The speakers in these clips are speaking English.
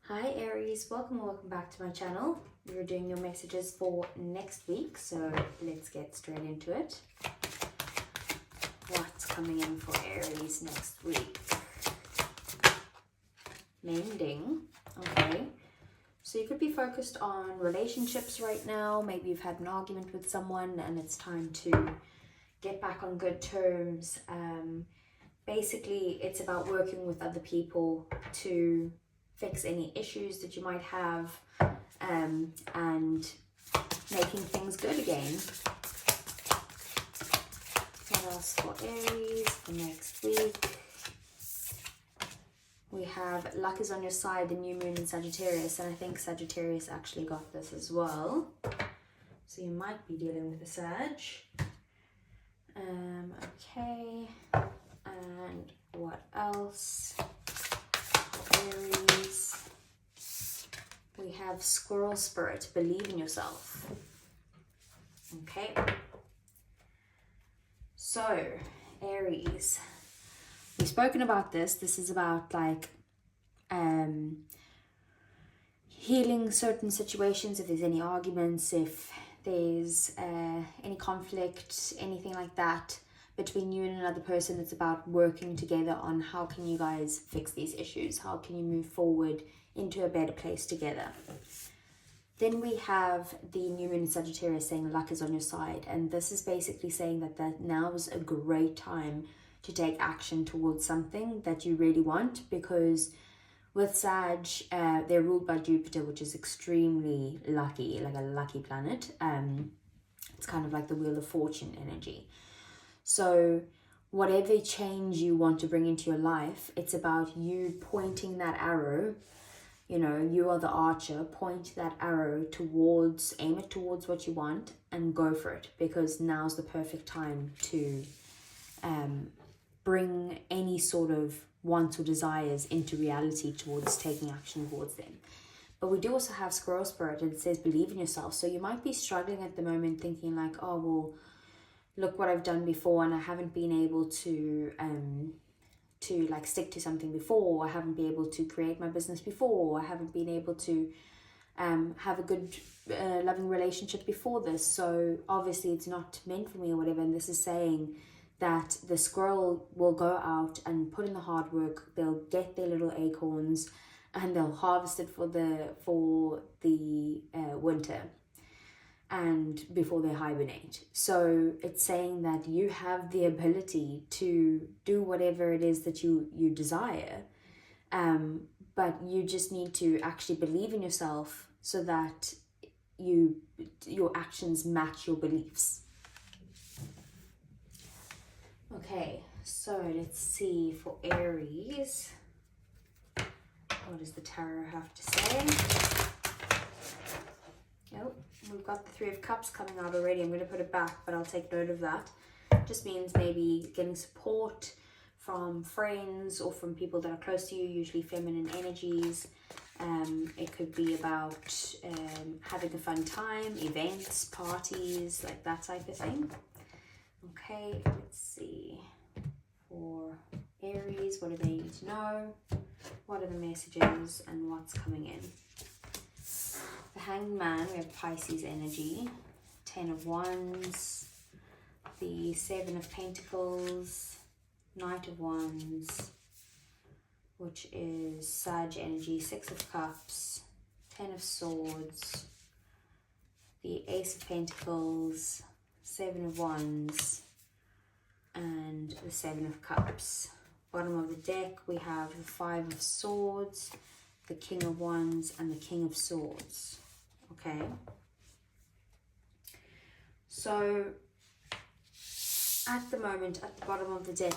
Hi Aries, welcome back to my channel. We're doing your messages for next week, so let's get straight into it. What's coming in for Aries next week? Mending, okay. So you could be focused on relationships right now. Maybe you've had an argument with someone and it's time to get back on good terms. Basically, it's about working with other people to fix any issues that you might have, and making things good again. What else for Aries for next week? We have luck is on your side, the new moon in Sagittarius, and I think Sagittarius actually got this as well. So you might be dealing with a Sag. Okay, and what else? Aries, we have squirrel spirit, believe in yourself. Okay, so Aries, we've spoken about this is about like healing certain situations. If there's any arguments, if there's any conflict, anything like that between you and another person, it's about working together on how can you guys fix these issues, how can you move forward into a better place together. Then we have the new moon in Sagittarius saying luck is on your side, and this is basically saying that now is a great time to take action towards something that you really want, because with Sag, they're ruled by Jupiter, which is extremely lucky, like a lucky planet. It's kind of like the Wheel of Fortune energy. So whatever change you want to bring into your life, it's about you pointing that arrow. You know, you are the archer, point that arrow towards, aim it towards what you want and go for it, because now's the perfect time to bring any sort of wants or desires into reality towards taking action towards them. But we do also have squirrel spirit, and it says believe in yourself. So you might be struggling at the moment thinking like, oh, well, look what I've done before and I haven't been able to like stick to something before. I haven't been able to create my business before. I haven't been able to have a good loving relationship before this. So obviously it's not meant for me or whatever. And this is saying that the squirrel will go out and put in the hard work. They'll get their little acorns and they'll harvest it for the winter, and before they hibernate. So it's saying that you have the ability to do whatever it is that you desire, but you just need to actually believe in yourself so that your actions match your beliefs. Okay, so let's see for Aries, what does the tarot have to say? Oh, we've got the Three of Cups coming out already. I'm going to put it back, but I'll take note of that. Just means maybe getting support from friends or from people that are close to you, usually feminine energies. It could be about having a fun time, events, parties, like that type of thing. Okay, let's see. For Aries, what do they need to know? What are the messages and what's coming in? The Hanged Man, we have Pisces energy, 10 of Wands, the 7 of Pentacles, Knight of Wands, which is Sag energy, 6 of Cups, 10 of Swords, the Ace of Pentacles, 7 of Wands, and the 7 of Cups. Bottom of the deck, we have the 5 of Swords, the King of Wands, and the King of Swords. Okay, so at the moment, at the bottom of the deck,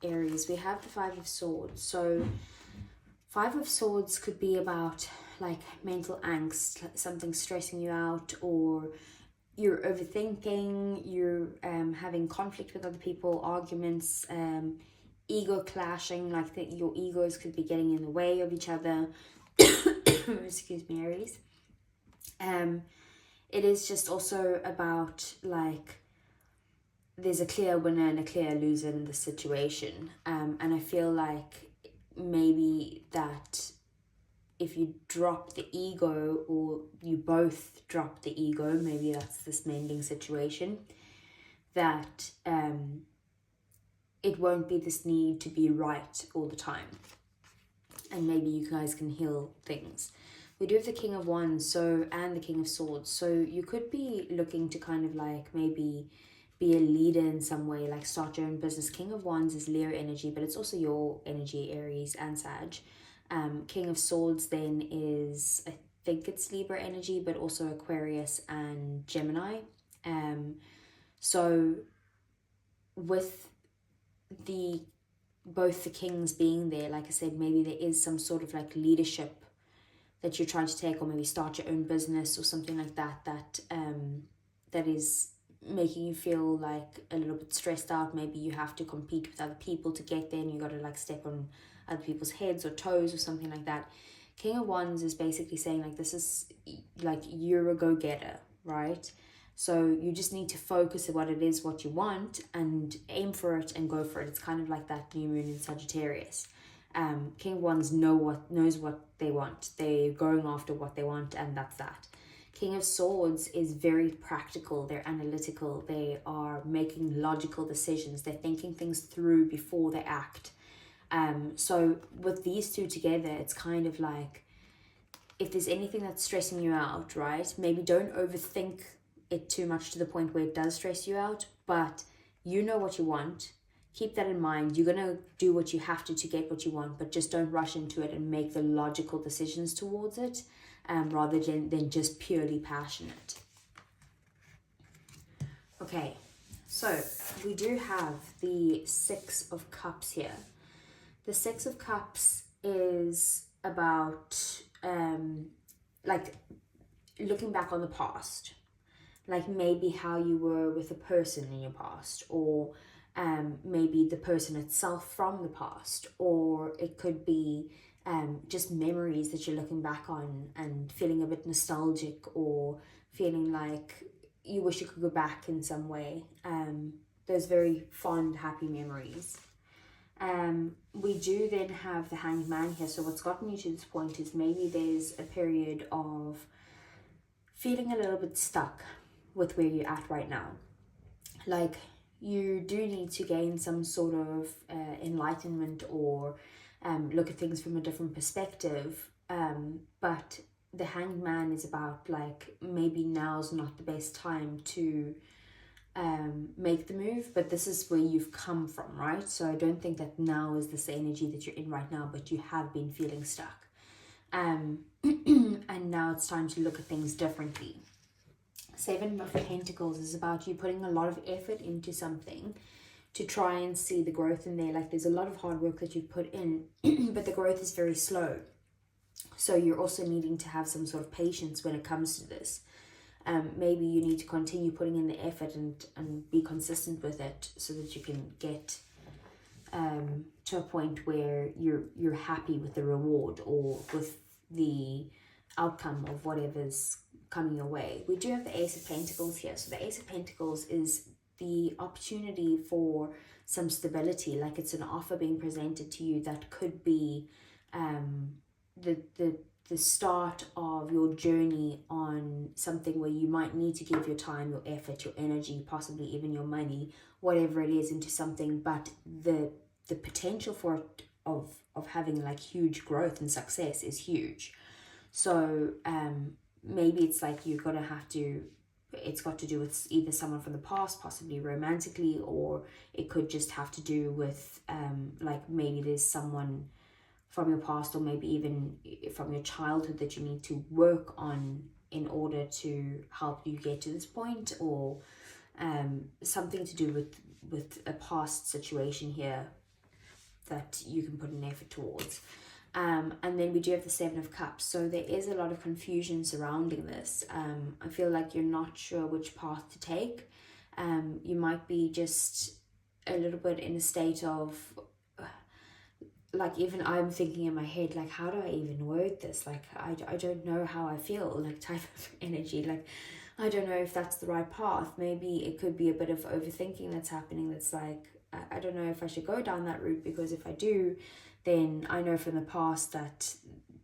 Aries, we have the 5 of Swords. So 5 of Swords could be about like mental angst, something stressing you out, or you're overthinking, you're having conflict with other people, arguments, ego clashing, like that your egos could be getting in the way of each other. Excuse me, Aries. It is just also about like there's a clear winner and a clear loser in the situation, and I feel like maybe that if you drop the ego, or you both drop the ego, maybe that's this mending situation, that it won't be this need to be right all the time. And maybe you guys can heal things. We do have the King of Wands, and the King of Swords. So you could be looking to kind of like maybe be a leader in some way, like start your own business. King of Wands is Leo energy, but it's also your energy, Aries and Sag. King of Swords then is, I think it's Libra energy, but also Aquarius and Gemini. So with both the kings being there, like I said, maybe there is some sort of like leadership that you're trying to take, or maybe start your own business or something like that, that is making you feel like a little bit stressed out. Maybe you have to compete with other people to get there, and you got to like step on other people's heads or toes or something like that. King of Wands is basically saying like, this is like, you're a go-getter, right? So you just need to focus on what it is, what you want, and aim for it and go for it. It's kind of like that new moon in Sagittarius. King of Wands knows what they want. They're going after what they want, and that's that. King of Swords is very practical. They're analytical. They are making logical decisions. They're thinking things through before they act. So with these two together, it's kind of like, if there's anything that's stressing you out, right, maybe don't overthink it too much to the point where it does stress you out, but you know what you want. Keep that in mind. You're going to do what you have to get what you want, but just don't rush into it and make the logical decisions towards it, rather than just purely passionate. Okay, so we do have the Six of Cups here. The Six of Cups is about like looking back on the past, like maybe how you were with a person in your past, or maybe the person itself from the past, or it could be just memories that you're looking back on and feeling a bit nostalgic, or feeling like you wish you could go back in some way. Those very fond, happy memories. We do then have the Hanged Man here. So what's gotten you to this point is maybe there's a period of feeling a little bit stuck with where you're at right now. Like, you do need to gain some sort of enlightenment, or look at things from a different perspective, but the Hanged Man is about like, maybe now's not the best time to make the move, but this is where you've come from, right? So I don't think that now is this energy that you're in right now, but you have been feeling stuck, and now it's time to look at things differently. Seven of Pentacles is about you putting a lot of effort into something to try and see the growth in there. Like, there's a lot of hard work that you've put in, but the growth is very slow. So you're also needing to have some sort of patience when it comes to this. Maybe you need to continue putting in the effort and be consistent with it, so that you can get to a point where you're happy with the reward, or with the outcome of whatever's coming your way. We do have the Ace of Pentacles here. So the Ace of Pentacles is the opportunity for some stability. Like, it's an offer being presented to you that could be the start of your journey on something where you might need to give your time, your effort, your energy, possibly even your money, whatever it is, into something. But the potential for it of having like huge growth and success is huge. So maybe it's like it's got to do with either someone from the past, possibly romantically, or it could just have to do with like, maybe there's someone from your past, or maybe even from your childhood, that you need to work on in order to help you get to this point, or something to do with a past situation here that you can put an effort towards. And then we do have the Seven of Cups. So there is a lot of confusion surrounding this. I feel like you're not sure which path to take. You might be just a little bit in a state of, like, even I'm thinking in my head, like, how do I even word this? Like, I don't know how I feel, like, type of energy. Like, I don't know if that's the right path. Maybe it could be a bit of overthinking that's happening. That's like, I don't know if I should go down that route, because if I do, then I know from the past that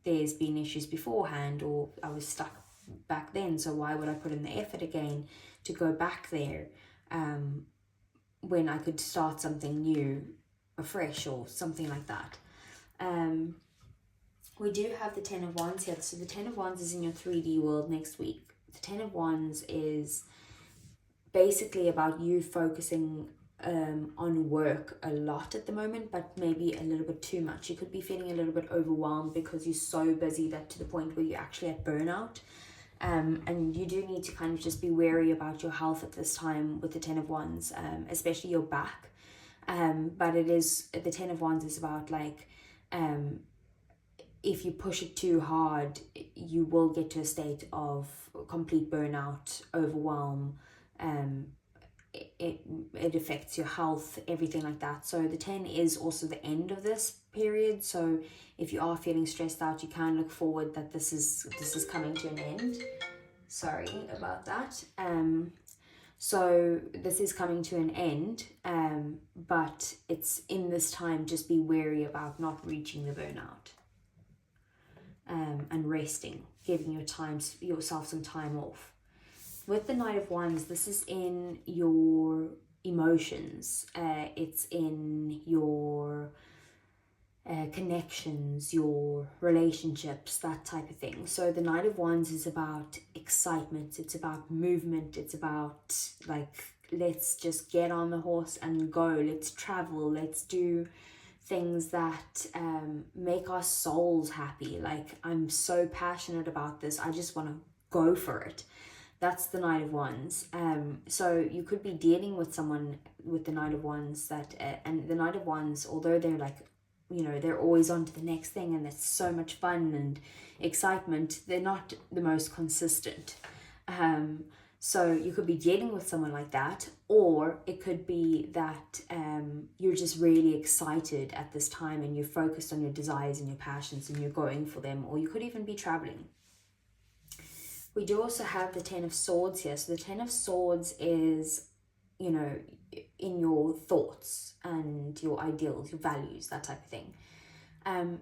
there's been issues beforehand, or I was stuck back then, so why would I put in the effort again to go back there when I could start something new afresh or something like that. We do have the 10 of Wands here. So the 10 of Wands is in your 3D world next week. The 10 of Wands is basically about you focusing on work a lot at the moment, but maybe a little bit too much. You could be feeling a little bit overwhelmed because you're so busy that to the point where you're actually at burnout. And you do need to kind of just be wary about your health at this time with the 10 of Wands, especially your back. But it is, the 10 of Wands is about like, if you push it too hard, you will get to a state of complete burnout, overwhelm. It affects your health, everything like that. So the 10 is also the end of this period. So if you are feeling stressed out, you can look forward that this is coming to an end. Sorry about that. So this is coming to an end, but it's in this time, just be wary about not reaching the burnout, and resting, giving yourself some time off. With the Knight of Wands, this is in your emotions, it's in your connections, your relationships, that type of thing. So the Knight of Wands is about excitement, it's about movement, it's about like, let's just get on the horse and go, let's travel, let's do things that make our souls happy. Like, I'm so passionate about this, I just want to go for it. That's the Knight of Wands. So you could be dealing with someone with the Knight of Wands that, and the Knight of Wands, although they're like, you know, they're always on to the next thing and it's so much fun and excitement, they're not the most consistent. So you could be dealing with someone like that, or it could be that you're just really excited at this time and you're focused on your desires and your passions and you're going for them, or you could even be traveling. We do also have the 10 of Swords here. So the 10 of Swords is, you know, in your thoughts and your ideals, your values, that type of thing.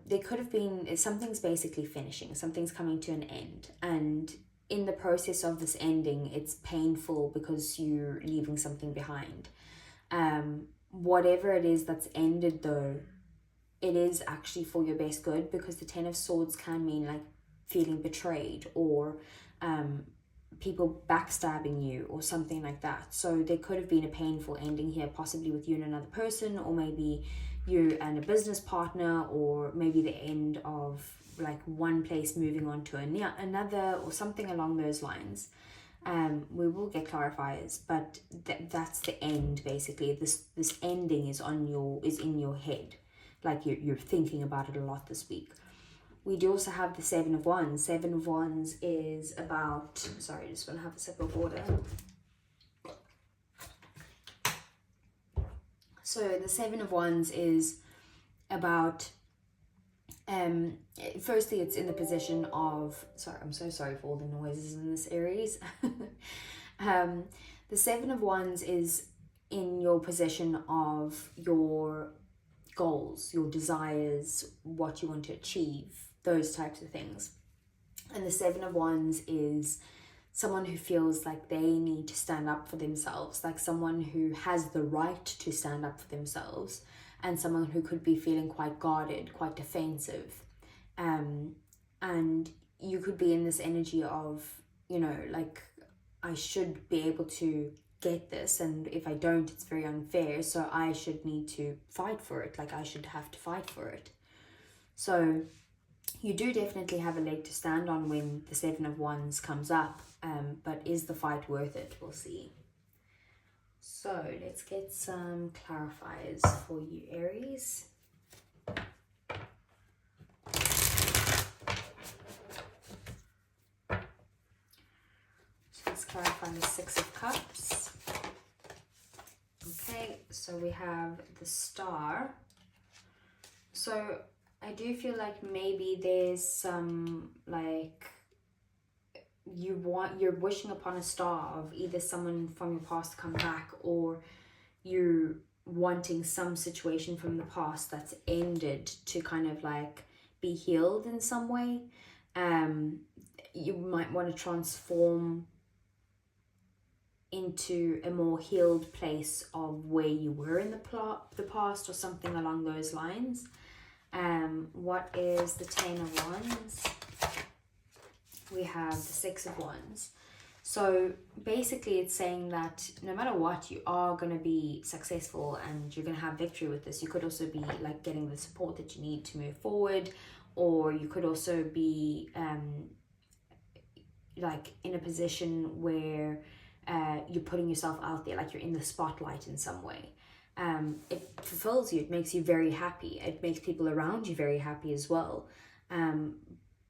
There could have been, something's basically finishing, something's coming to an end. And in the process of this ending, it's painful because you're leaving something behind. Whatever it is that's ended though, it is actually for your best good, because the 10 of Swords can mean like feeling betrayed, or people backstabbing you or something like that. So there could have been a painful ending here, possibly with you and another person, or maybe you and a business partner, or maybe the end of like one place moving on to another, or something along those lines. We will get clarifiers, but that's the end basically. This ending is in your head, like you're thinking about it a lot this week. We do also have the 7 of Wands. 7 of Wands is about, sorry, I just want to have a sip of water. So the 7 of Wands is about, firstly, it's in the position of, sorry, I'm so sorry for all the noises in this Aries. The 7 of Wands is in your position of your goals, your desires, what you want to achieve, those types of things. And the 7 of Wands is someone who feels like they need to stand up for themselves, like someone who has the right to stand up for themselves, and someone who could be feeling quite guarded, quite defensive. And you could be in this energy of, you know, like, I should be able to get this, and if I don't, it's very unfair, so I should need to fight for it, like I should have to fight for it. So you do definitely have a leg to stand on when the 7 of Wands comes up, but is the fight worth it? We'll see. So let's get some clarifiers for you, Aries. So let's clarify the 6 of Cups. Okay, so we have the Star. So I do feel like maybe there's some, like, you're wishing upon a star of either someone from your past to come back, or you're wanting some situation from the past that's ended to kind of like be healed in some way. You might want to transform into a more healed place of where you were in the past, or something along those lines. What is the 10 of Wands? We have the 6 of Wands. So basically it's saying that no matter what, you are going to be successful and you're going to have victory with this. You could also be like getting the support that you need to move forward, or you could also be like in a position where you're putting yourself out there, like you're in the spotlight in some way. It fulfills you, it makes you very happy, it makes people around you very happy as well.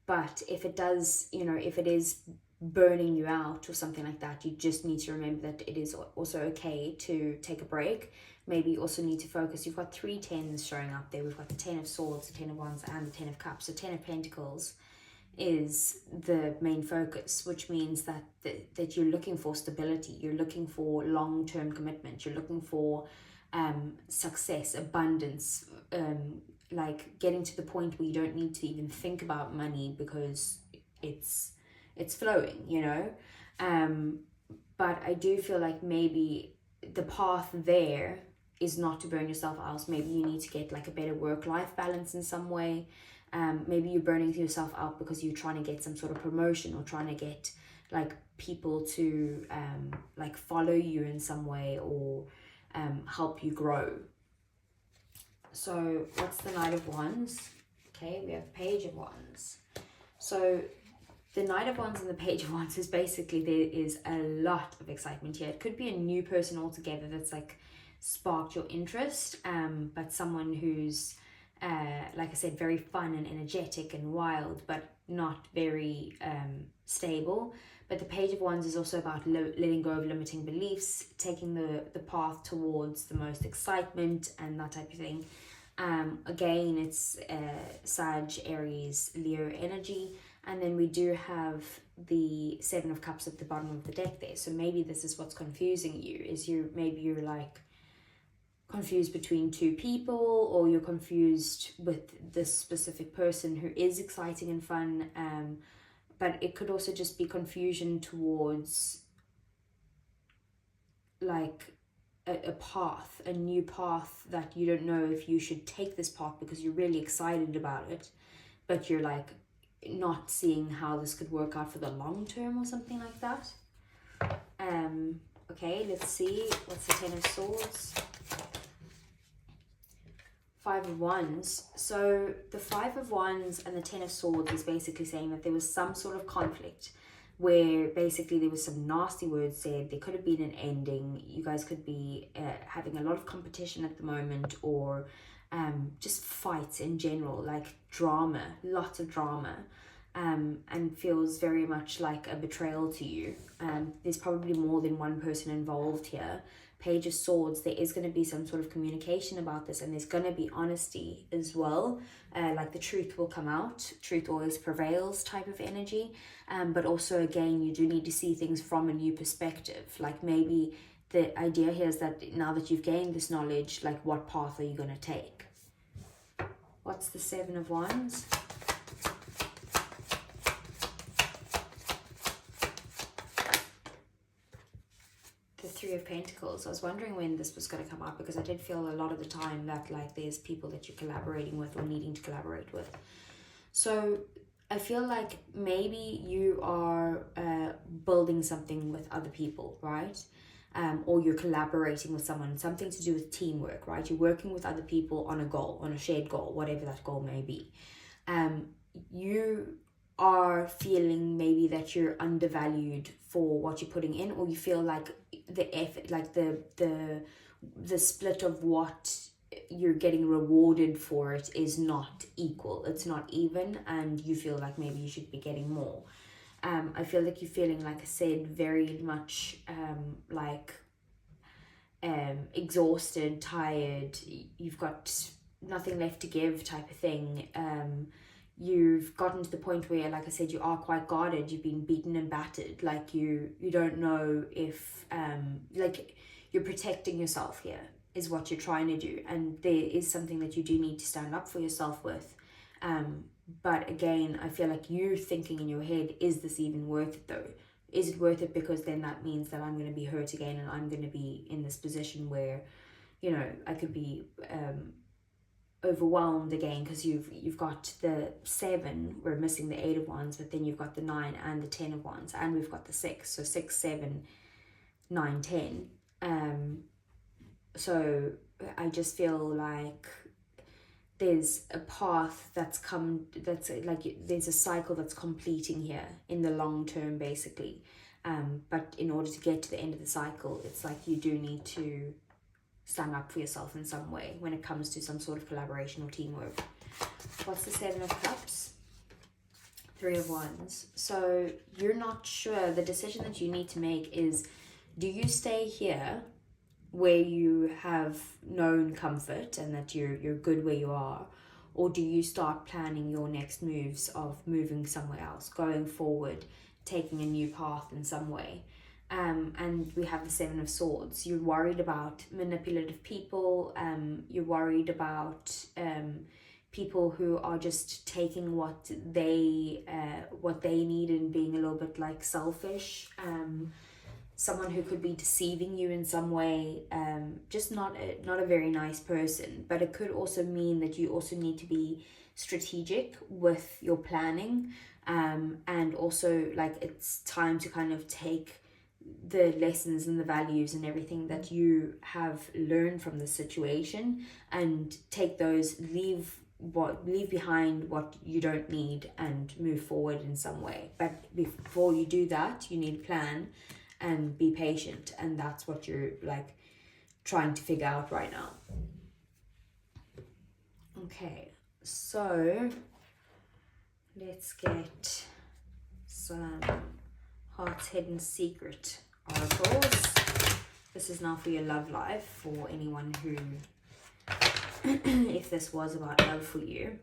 But if it does, you know, if it is burning you out or something like that, you just need to remember that it is also okay to take a break. Maybe you also need to focus. You've got 3 10s showing up there. We've got the 10 of Swords, the 10 of Wands, and the 10 of Cups. So 10 of Pentacles is the main focus, which means that that you're looking for stability, you're looking for long-term commitment, you're looking for success, abundance, like getting to the point where you don't need to even think about money because it's flowing, you know. But I do feel like maybe the path there is not to burn yourself out. Maybe you need to get like a better work-life balance in some way. Maybe you're burning yourself out because you're trying to get some sort of promotion, or trying to get like people to like follow you in some way, or help you grow. So what's the Knight of Wands? Okay, we have Page of Wands. So the Knight of Wands and the Page of Wands is basically, there is a lot of excitement here. It could be a new person altogether that's like sparked your interest, but someone who's like I said, very fun and energetic and wild, but not very stable. But the Page of Wands is also about letting go of limiting beliefs, taking the path towards the most excitement and that type of thing. Again, it's Sag, Aries, Leo energy. And then we do have the 7 of Cups at the bottom of the deck there. So maybe this is what's confusing you, is maybe you're like confused between 2 people, or you're confused with this specific person who is exciting and fun. But it could also just be confusion towards like a path, a new path that you don't know if you should take this path because you're really excited about it, but you're like not seeing how this could work out for the long term or something like that. Okay, let's see. What's the 10 of Swords? 5 of Wands. So the 5 of Wands and the 10 of Swords is basically saying that there was some sort of conflict where basically there was some nasty words said. There could have been an ending. You guys could be having a lot of competition at the moment, or just fights in general, like drama, lots of drama, and feels very much like a betrayal to you. There's probably more than one person involved here. Page of Swords, there is going to be some sort of communication about this, and there's going to be honesty as well. Like the truth will come out. Truth always prevails type of energy. But also, again, you do need to see things from a new perspective. Like maybe the idea here is that now that you've gained this knowledge, like what path are you going to take? What's the 7 of Wands? The 3 of Pentacles. I was wondering when this was going to come up, because I did feel a lot of the time that like there's people that you're collaborating with or needing to collaborate with. So I feel like maybe you are building something with other people, right? Or you're collaborating with someone, something to do with teamwork, right? You're working with other people on a goal, on a shared goal, whatever that goal may be. You are feeling maybe that you're undervalued for what you're putting in, or you feel like the effort, like the split of what you're getting rewarded for it is not equal, it's not even, and you feel like maybe you should be getting more. I feel like you're feeling, like I said, very much exhausted, tired, you've got nothing left to give type of thing. You've gotten to the point where, like I said, you are quite guarded, you've been beaten and battered, like you don't know if like you're protecting yourself here is what you're trying to do, and there is something that you do need to stand up for yourself with. But again, I feel like you're thinking in your head, is this even worth it though? Is it worth it? Because then that means that I'm going to be hurt again, and I'm going to be in this position where, you know, I could be overwhelmed again, because you've got the 7, we're missing the 8 of wands, but then you've got the 9 and the 10 of wands, and we've got the 6, so 6, 7, 9, 10. So I just feel like there's a path that's like there's a cycle that's completing here in the long term, basically. But in order to get to the end of the cycle, it's like you do need to stand up for yourself in some way when it comes to some sort of collaboration or teamwork. What's the 7 of cups? 3 of wands. So you're not sure. The decision that you need to make is, do you stay here where you have known comfort and that you're good where you are, or do you start planning your next moves of moving somewhere else, going forward, taking a new path in some way? And we have the 7 of swords. You're worried about manipulative people. You're worried about people who are just taking what they need and being a little bit like selfish. Someone who could be deceiving you in some way, just not a very nice person. But it could also mean that you also need to be strategic with your planning, and also like it's time to kind of take the lessons and the values and everything that you have learned from the situation and take those, leave behind what you don't need and move forward in some way. But before you do that, you need a plan and be patient, and that's what you're like trying to figure out right now. Okay, so let's get some Heart's Hidden Secret oracles. This is now for your love life, for anyone who if this was about love for you.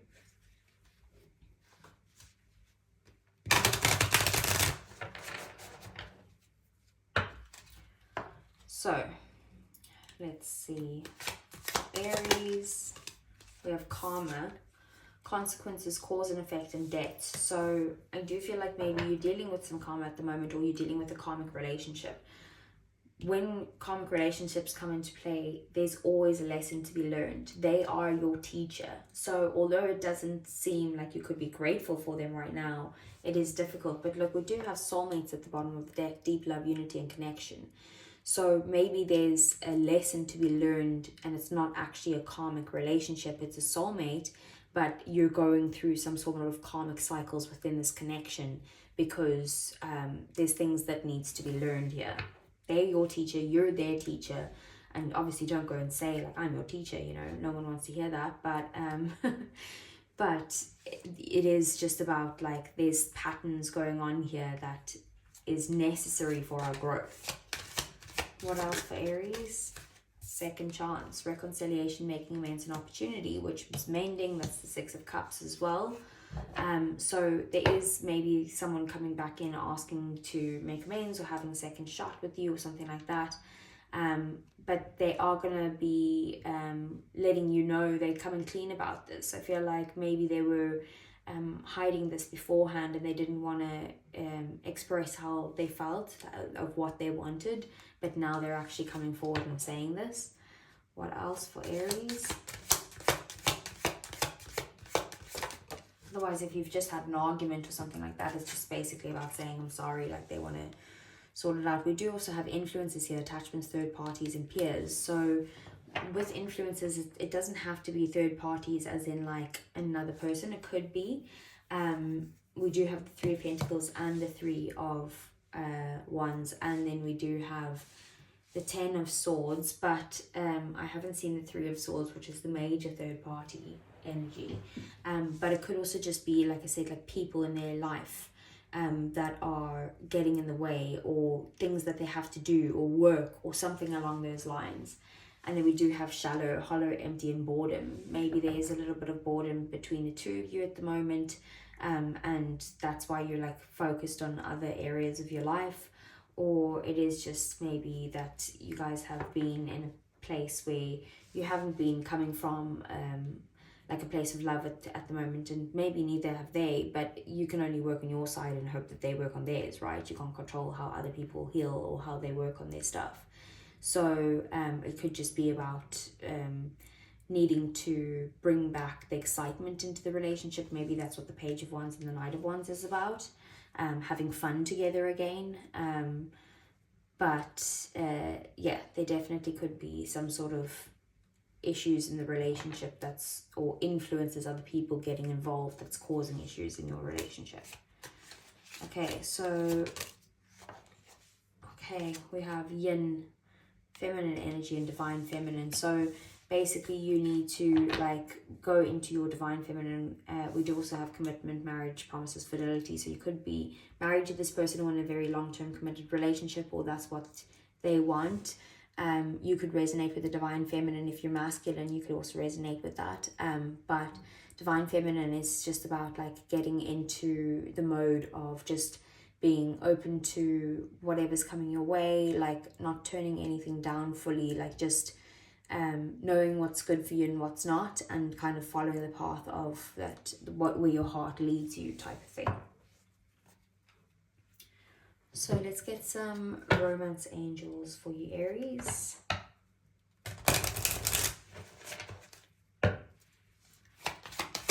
So, let's see. Aries, we have karma, consequences, cause and effect, and debt. So, I do feel like maybe you're dealing with some karma at the moment, or you're dealing with a karmic relationship. When karmic relationships come into play, there's always a lesson to be learned. They are your teacher. So, although it doesn't seem like you could be grateful for them right now, it is difficult. But look, we do have soulmates at the bottom of the deck, deep love, unity, and connection. So maybe there's a lesson to be learned, and it's not actually a karmic relationship, it's a soulmate, but you're going through some sort of karmic cycles within this connection, because there's things that needs to be learned here. They're your teacher, you're their teacher, and obviously don't go and say like, I'm your teacher, you know, no one wants to hear that, but but it is just about like there's patterns going on here that is necessary for our growth. What else for Aries? Second chance, reconciliation, making amends, and opportunity, which is mending. That's the 6 of Cups as well. So there is maybe someone coming back in asking to make amends or having a second shot with you or something like that. But they are going to be letting you know they're coming clean about this. I feel like maybe they were hiding this beforehand and they didn't want to express how they felt of what they wanted, but now they're actually coming forward and saying this. What else for Aries? Otherwise, if you've just had an argument or something like that, it's just basically about saying I'm sorry, like they want to sort it out. We do also have influences here, attachments, third parties, and peers. So with influences, it doesn't have to be third parties as in like another person. It could be. We do have the 3 of Pentacles and the 3 of Wands, and then we do have the 10 of Swords, but I haven't seen the 3 of Swords, which is the major third party energy. But it could also just be, like I said, like people in their life that are getting in the way, or things that they have to do, or work, or something along those lines. And then we do have shallow, hollow, empty, and boredom. Maybe there is a little bit of boredom between the two of you at the moment, and that's why you're like focused on other areas of your life. Or it is just maybe that you guys have been in a place where you haven't been coming from like a place of love at the moment, and maybe neither have they, but you can only work on your side and hope that they work on theirs, right? You can't control how other people heal or how they work on their stuff. So it could just be about needing to bring back the excitement into the relationship. Maybe that's what the Page of Wands and the Knight of Wands is about, having fun together again. But yeah, there definitely could be some sort of issues in the relationship or influences other people getting involved that's causing issues in your relationship. Okay, so we have yin, feminine energy, and divine feminine. So basically you need to like go into your divine feminine. We do also have commitment, marriage, promises, fidelity. So you could be married to this person or in a very long-term committed relationship, or that's what they want. You could resonate with the divine feminine. If you're masculine, you could also resonate with that. But divine feminine is just about like getting into the mode of just being open to whatever's coming your way, like not turning anything down fully, like just knowing what's good for you and what's not, and kind of following the path of that, where your heart leads you, type of thing. So let's get some romance angels for you, Aries.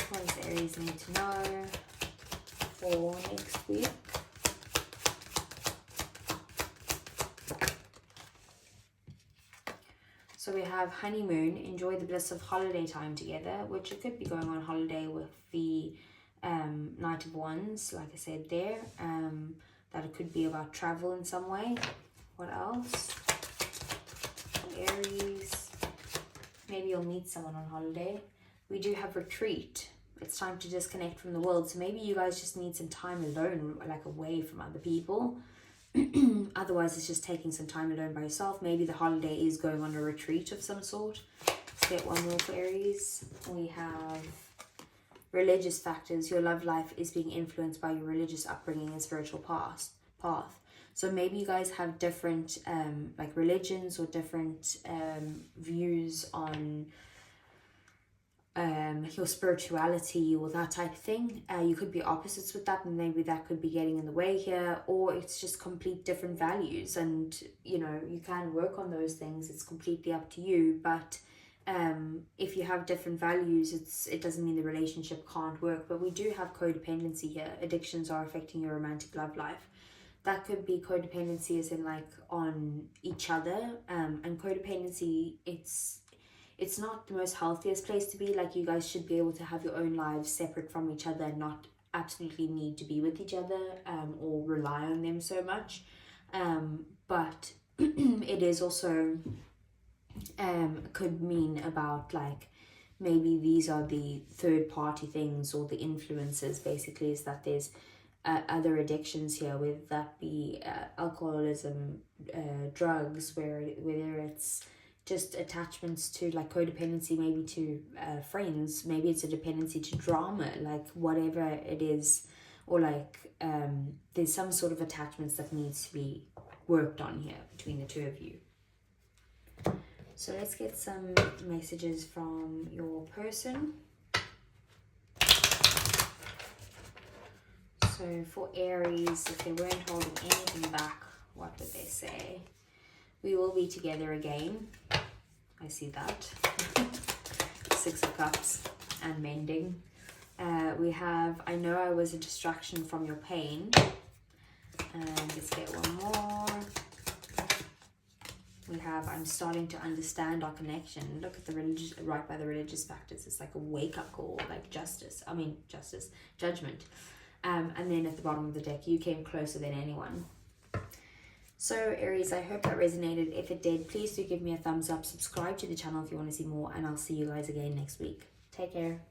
What does Aries need to know for next week? So we have honeymoon, enjoy the bliss of holiday time together, which it could be going on holiday with the Knight of Wands, like I said there. That it could be about travel in some way. What else? Aries, maybe you'll meet someone on holiday. We do have retreat. It's time to disconnect from the world. So maybe you guys just need some time alone, like away from other people. Otherwise, it's just taking some time alone by yourself. Maybe the holiday is going on a retreat of some sort. Let's get one more for Aries. We have religious factors. Your love life is being influenced by your religious upbringing and spiritual path. So maybe you guys have different like religions or different views on your spirituality or that type of thing. You could be opposites with that, and maybe that could be getting in the way here, or it's just complete different values, and you know, you can work on those things. It's completely up to you. But if you have different values, it doesn't mean the relationship can't work. But we do have codependency here. Addictions are affecting your romantic love life. That could be codependency as in like on each other, and codependency, it's not the most healthiest place to be. Like, you guys should be able to have your own lives separate from each other and not absolutely need to be with each other or rely on them so much. But it is also could mean about like maybe these are the third party things or the influences, basically, is that there's other addictions here, whether that be alcoholism, drugs, whether it's just attachments to like codependency, maybe to friends, maybe it's a dependency to drama, like whatever it is, or like there's some sort of attachments that needs to be worked on here between the two of you. So let's get some messages from your person. So for Aries, if they weren't holding anything back, what would they say? We will be together again. I see that. 6 of Cups and mending. We have, I know I was a distraction from your pain. And let's get one more. We have, I'm starting to understand our connection. Look at the religious, right by the religious factors. It's like a wake-up call, like judgment. And then at the bottom of the deck, you came closer than anyone. So Aries, I hope that resonated. If it did, please do give me a thumbs up. Subscribe to the channel if you want to see more, and I'll see you guys again next week. Take care.